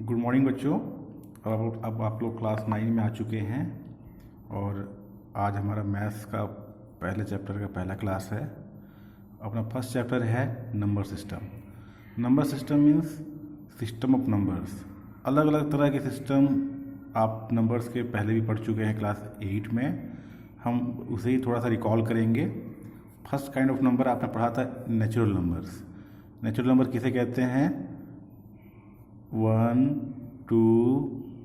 Good morning बच्चों। अब आप लोग क्लास 9 में आ चुके हैं और आज हमारा मैथ्स का पहले चैप्टर का पहला क्लास है। अपना फर्स्ट चैप्टर है number system. Number system means system of numbers. अलग अलग तरह के सिस्टम आप नंबर्स के पहले भी पढ़ चुके हैं क्लास 8 में। हम उसे ही थोड़ा सा रिकॉल करेंगे। फर्स्ट काइंड ऑफ नंबर आपने पढ़ा था नेचुरल नंबर्स। नेचुरल नंबर किसे कहते हैं? 1, 2,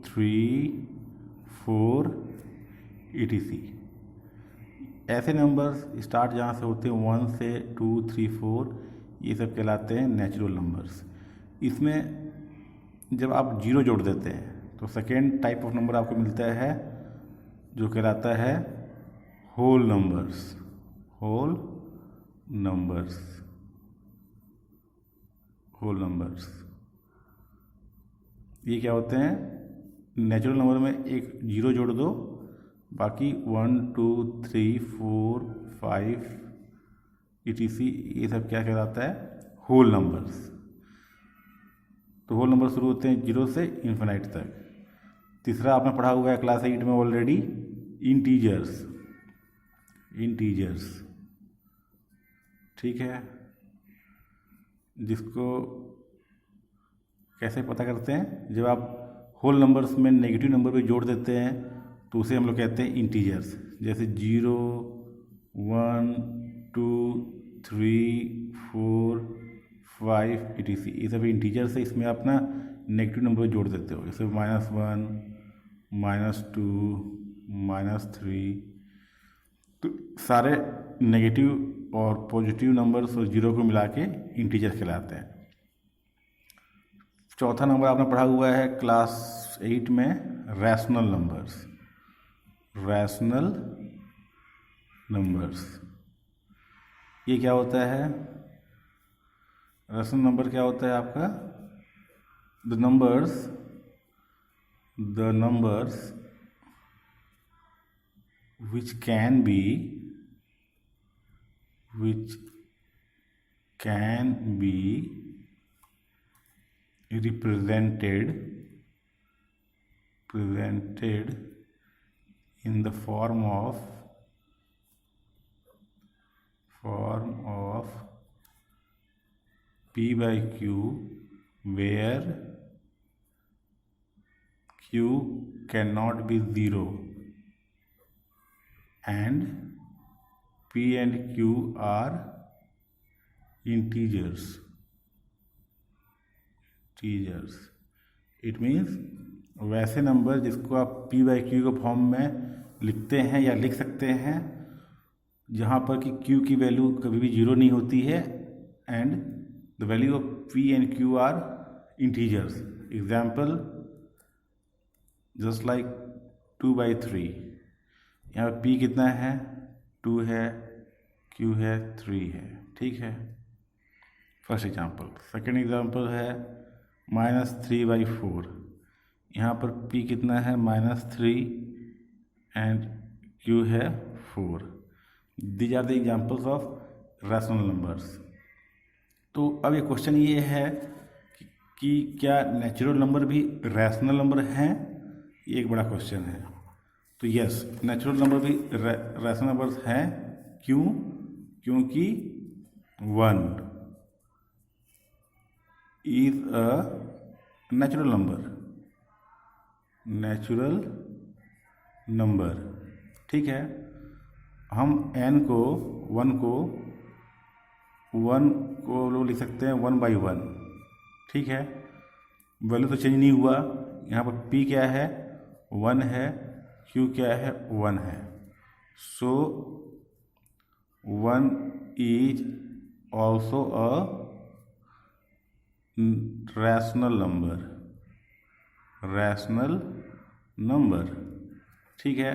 3, 4 etc। ऐसे नंबर्स स्टार्ट जहाँ से होते हैं 1 से 2, 3, 4, ये सब कहलाते हैं नेचुरल नंबर्स। इसमें जब आप जीरो जोड़ देते हैं तो सेकेंड टाइप ऑफ नंबर आपको मिलता है जो कहलाता है whole numbers. Whole numbers, whole numbers ये क्या होते हैं? नेचुरल नंबर में एक जीरो जोड़ दो, बाकी 1, 2, 3, 4, 5 etc ये सब क्या कहलाता है? Whole numbers. तो होल नंबर शुरू होते हैं जीरो से इन्फिनाइट तक। तीसरा आपने पढ़ा हुआ है क्लास 8 में ऑलरेडी, इंटीजर्स। इंटीजर्स, ठीक है, जिसको कैसे पता करते हैं? जब आप होल नंबर्स में नेगेटिव नंबर भी जोड़ देते हैं तो उसे हम लोग कहते हैं इंटीजर्स। जैसे 0, 1, 2, 3, 4, 5 etc ये सब इंटीजर्स है। इसमें आप ना नेगेटिव नंबर जोड़ देते हो, जैसे -1, -2, -3। तो सारे नेगेटिव और पॉजिटिव नंबर्स और जीरो को मिला के इंटीजर कहलाते हैं। चौथा नंबर आपने पढ़ा हुआ है क्लास 8 में, रैशनल नंबर्स। रैशनल नंबर्स ये क्या होता है? रैशनल नंबर क्या होता है आपका? The numbers which can be represented in the form of p by q, where q cannot be 0 and p and q are integers। It means वैसे number जिसको आप p बाई q के form में लिखते हैं या लिख सकते हैं, जहाँ पर कि q की वैल्यू कभी भी जीरो नहीं होती है and the value of p and q are integers. Example just like 2/3। यहाँ पर p कितना है? 2 है, q है 3 है, ठीक है, फर्स्ट एग्जाम्पल। सेकेंड एग्जाम्पल है -3/4। यहाँ पर p कितना है? -3 एंड q है 4। These are the examples of rational numbers. तो अब ये क्वेश्चन ये है कि क्या नेचुरल नंबर भी रैशनल नंबर हैं? ये एक बड़ा क्वेश्चन है। तो यस, नेचुरल नंबर भी रैशनल नंबर्स हैं। क्यों? क्योंकि 1 is a natural number, ठीक है। हम n को 1 को लोग लिख सकते हैं 1/1, ठीक है। वैल्यू तो चेंज नहीं हुआ। यहाँ पर p क्या है? 1 है, q क्या है? 1 है। सो 1 is also a rational number, ठीक है।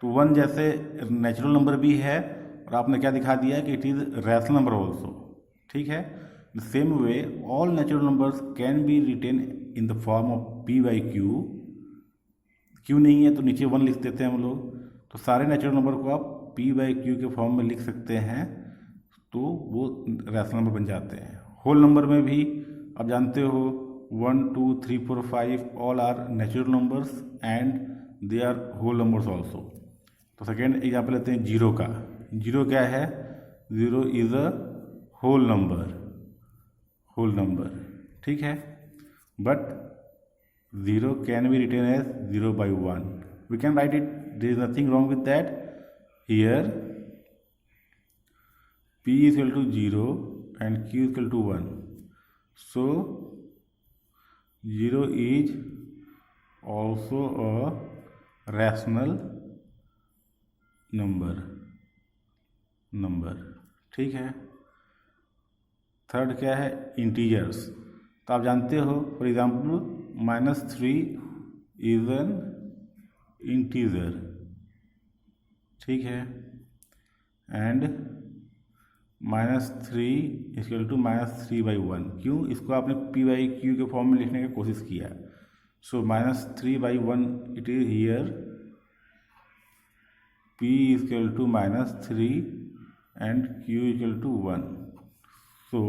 तो 1 जैसे नेचुरल नंबर भी है और आपने क्या दिखा दिया कि it is rational number also, ठीक है। The same way all natural numbers can be written in the form of p by q नहीं है तो नीचे 1 लिख देते हैं हम लोग। तो सारे नेचुरल नंबर को आप p बाई q के फॉर्म में लिख सकते हैं, तो वो रैशनल नंबर बन जाते हैं। होल नंबर में भी आप जानते हो 1 2 3 4 5 all are natural numbers and they are whole numbers also। तो सेकेंड एग्जाम्पल लेते हैं जीरो का। जीरो क्या है? Zero is a whole number, whole number, ठीक है। But zero can be written as 0/1। We can write it, there is nothing wrong with that. Here p is equal to 0 and q is equal to 1, so 0 is also a rational number, ठीक है। Third क्या है? Integers. तो आप जानते हो, for example -3 is an integer, ठीक है। And -3 equal to -3/1। क्यों? इसको आपने p/q के फॉर्म में लिखने की कोशिश किया। So -3/1 it is here, p equal to -3 and q equal to 1। So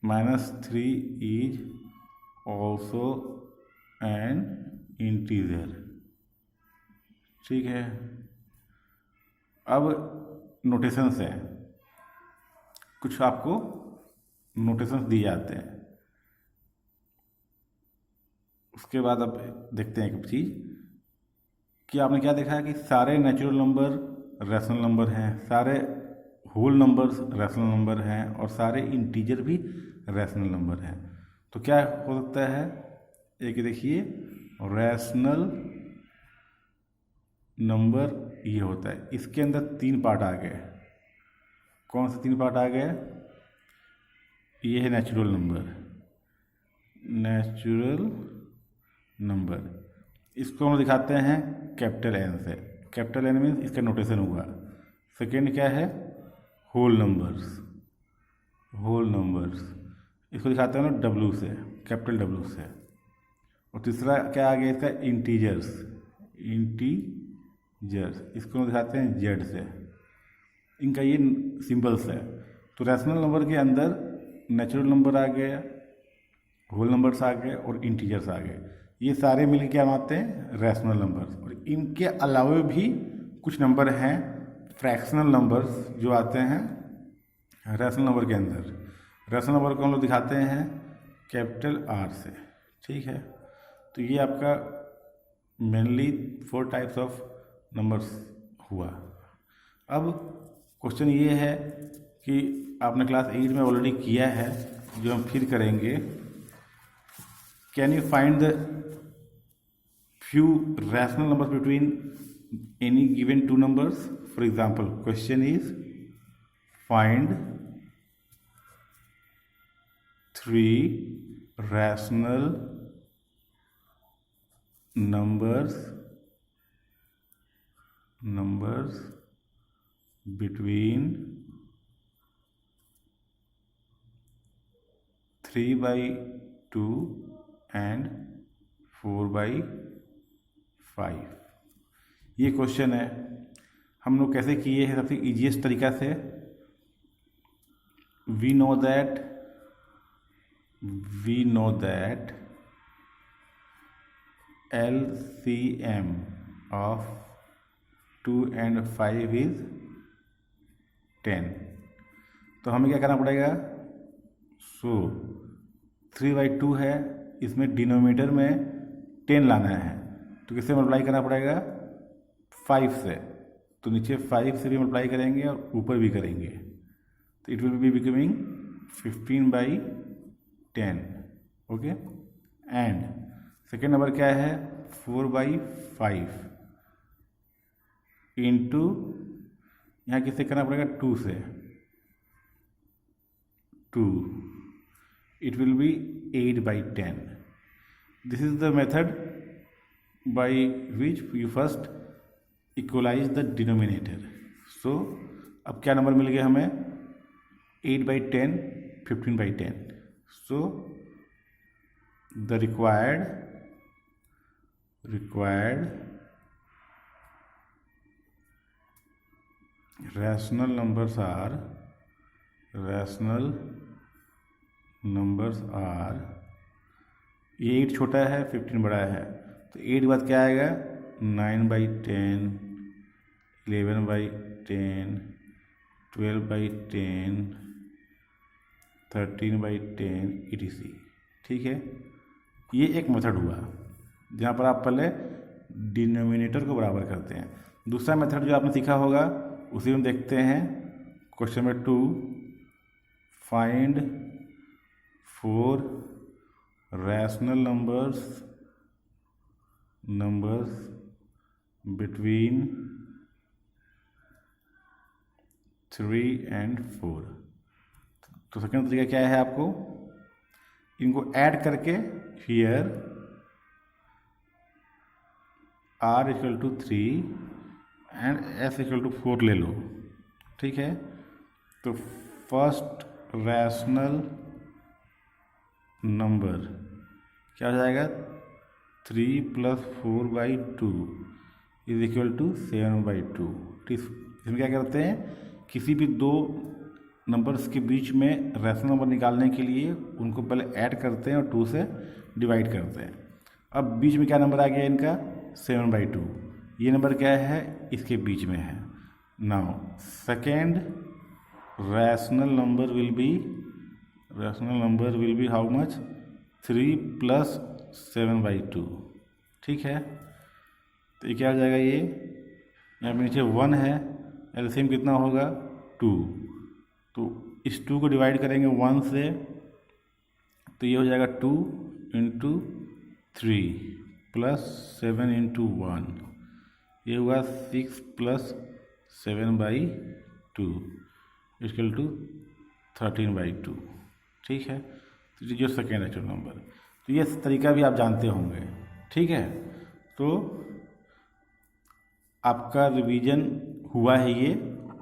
-3 is also an integer, ठीक है। अब नोटेशंस है, कुछ आपको नोटेशंस दिए जाते हैं। उसके बाद अब देखते हैं एक चीज़ कि आपने क्या देखा है कि सारे नेचुरल नंबर रैशनल नंबर हैं, सारे होल नंबर्स रैशनल नंबर हैं और सारे इंटीजर भी रैशनल नंबर हैं। तो क्या हो सकता है? एक देखिए, रैशनल नंबर ये होता है, इसके अंदर 3 पार्ट आ गए। कौन से 3 पार्ट आ गए? ये है नेचुरल नंबर, नेचुरल नंबर। इसको हम दिखाते हैं कैपिटल एन से। कैपिटल एन मीन्स इसका नोटेशन हुआ। सेकेंड क्या है? Whole numbers, whole numbers. इसको दिखाते हैं ना डब्ल्यू से, कैपिटल डब्ल्यू से। और तीसरा क्या आ गया इसका? Integers, integers. इसको हम दिखाते हैं जेड से। इनका ये सिंबल्स है। तो रैशनल नंबर के अंदर नेचुरल नंबर आ गया, होल नंबर्स आ गए और इंटीजर्स आ गए। ये सारे मिलकर क्या बनाते हैं? Rational numbers. और इनके अलावा भी कुछ नंबर हैं फ्रैक्शनल नंबर्स जो आते हैं रैशनल नंबर के अंदर। रैशनल नंबर को हम लोग दिखाते हैं कैपिटल आर से, ठीक है। तो ये आपका मेनली 4 टाइप्स ऑफ नंबर्स हुआ। अब क्वेश्चन ये है कि आपने क्लास 8 में ऑलरेडी किया है, जो हम फिर करेंगे। Can you find the few rational numbers between any given 2 numbers? For example question is find 3 rational numbers between 3/2 and 4/5। ये क्वेश्चन है। हम लोग कैसे किए हैं? सबसे इजीएस्ट तरीका से, we know that LCM of 2 and 5 is 10। तो हमें क्या करना पड़ेगा? 3/2 है, इसमें डिनोमिनेटर में 10 लाना है। तो किससे मल्टीप्लाई करना पड़ेगा? 5 से। तो नीचे 5 से भी मल्टीप्लाई करेंगे और ऊपर भी करेंगे। तो it will be becoming 15/10, okay. And second number क्या है? 4/5 इंटू, यहाँ किससे करना पड़ेगा? 2 से। 2, it will be 8/10। This is the method by which you first equalize the denominator. So अब क्या नंबर मिल गया हमें? 8/10, 15/10। So the required rational numbers are rational numbers are, ये 8 छोटा है 15 बड़ा है, तो 8 के बाद क्या आएगा 9/10, 11/10, 12/10, 13/10 etc। ठीक है, ये एक मेथड हुआ जहाँ पर आप पहले डिनोमिनेटर को बराबर करते हैं। दूसरा मेथड जो आपने सीखा होगा उसी में देखते हैं। Question number 2, find 4 rational numbers between 3 and 4। तो सेकंड तरीका क्या है, आपको इनको ऐड करके हियर r = 3 एंड s = 4 ले लो। ठीक है, तो फर्स्ट रैशनल नंबर क्या हो जाएगा 3 + 4/2 = 7/2। इसमें क्या करते हैं, किसी भी दो नंबर्स के बीच में रैशनल नंबर निकालने के लिए उनको पहले ऐड करते हैं और 2 से डिवाइड करते हैं। अब बीच में क्या नंबर आ गया इनका 7/2, ये नंबर क्या है इसके बीच में है। Now second rational number will be how much 3 + 7/2। ठीक है, तो ये क्या हो जाएगा, ये यहाँ पे नीचे 1 है, एलसीएम कितना होगा 2, तो इस 2 को डिवाइड करेंगे 1 से, तो ये हो जाएगा 2 × 3 + 7 × 1, ये हुआ 6 + 7/2 = 13/2। ठीक है, तो ये जो सेकेंड रैशनल नंबर, तो ये तरीका भी आप जानते होंगे। ठीक है, तो आपका रिवीजन हुआ है ये।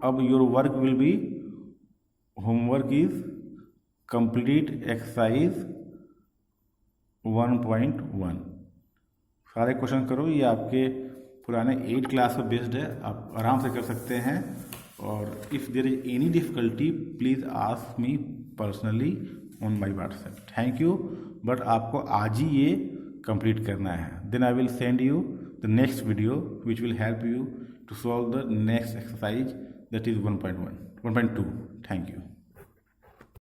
अब your work will be, homework is complete exercise 1.1। सारे क्वेश्चन करो, ये आपके पुराने 8 क्लास पर बेस्ड है, आप आराम से कर सकते हैं। और if there is any difficulty please ask me personally on my WhatsApp. Thank you, but आपको आज ही ये कंप्लीट करना है। Then I will send you the next video which will help you to solve the next exercise, that is 1.1, 1.2. Thank you.